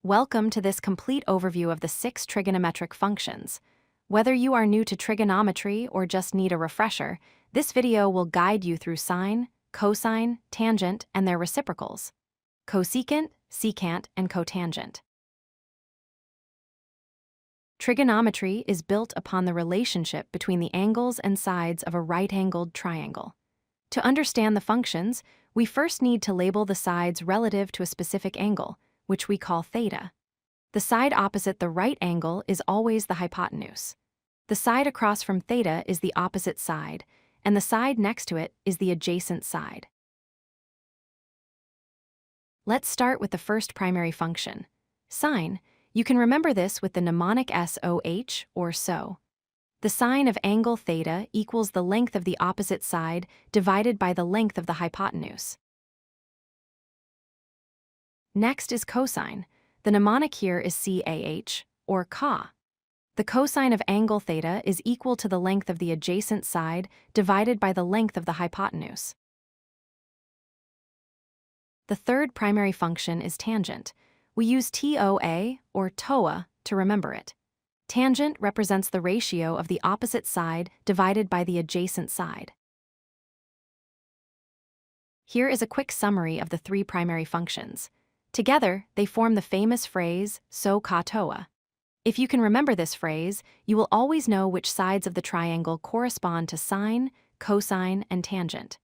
Welcome to this complete overview of the 6 trigonometric functions. Whether you are new to trigonometry or just need a refresher, this video will guide you through sine, cosine, tangent, and their reciprocals: cosecant, secant, and cotangent. Trigonometry is built upon the relationship between the angles and sides of a right-angled triangle. To understand the functions, we first need to label the sides relative to a specific angle, which we call theta. The side opposite the right angle is always the hypotenuse. The side across from theta is the opposite side, and the side next to it is the adjacent side. Let's start with the first primary function, sine. You can remember this with the mnemonic SOH, or so. The sine of angle theta equals the length of the opposite side divided by the length of the hypotenuse. Next is cosine. The mnemonic here is CAH, or CAH. The cosine of angle theta is equal to the length of the adjacent side divided by the length of the hypotenuse. The third primary function is tangent. We use TOA, or TOA, to remember it. Tangent represents the ratio of the opposite side divided by the adjacent side. Here is a quick summary of the 3 primary functions. Together, they form the famous phrase, SOH CAH TOA. If you can remember this phrase, you will always know which sides of the triangle correspond to sine, cosine, and tangent.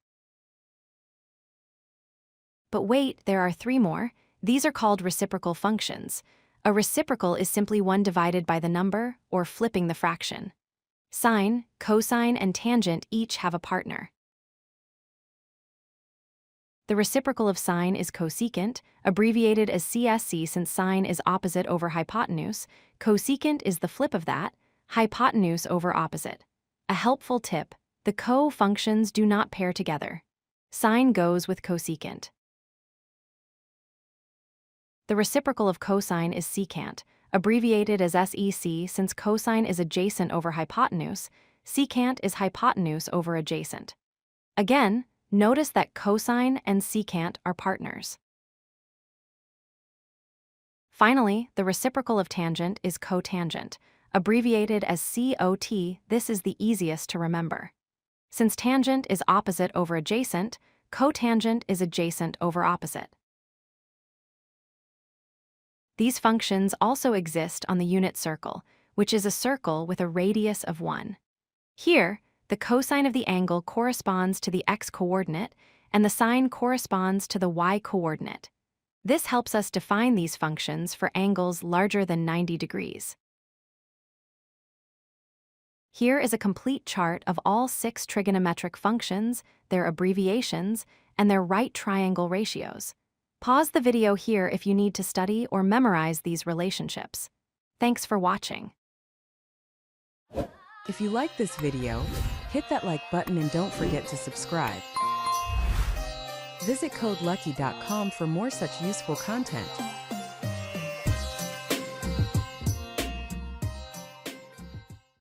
But wait, there are 3 more. These are called reciprocal functions. A reciprocal is simply one divided by the number, or flipping the fraction. Sine, cosine, and tangent each have a partner. The reciprocal of sine is cosecant, abbreviated as CSC since sine is opposite over hypotenuse. Cosecant is the flip of that, hypotenuse over opposite. A helpful tip: the co-functions do not pair together. Sine goes with cosecant. The reciprocal of cosine is secant, abbreviated as SEC since cosine is adjacent over hypotenuse. Secant is hypotenuse over adjacent. Again, notice that cosine and secant are partners. Finally, the reciprocal of tangent is cotangent, abbreviated as COT. This is the easiest to remember. Since tangent is opposite over adjacent, cotangent is adjacent over opposite. These functions also exist on the unit circle, which is a circle with a radius of 1. Here, the cosine of the angle corresponds to the x-coordinate, and the sine corresponds to the y-coordinate. This helps us define these functions for angles larger than 90 degrees. Here is a complete chart of all 6 trigonometric functions, their abbreviations, and their right triangle ratios. Pause the video here if you need to study or memorize these relationships. Thanks for watching. If you like this video, hit that like button and don't forget to subscribe. Visit codelucky.com for more such useful content.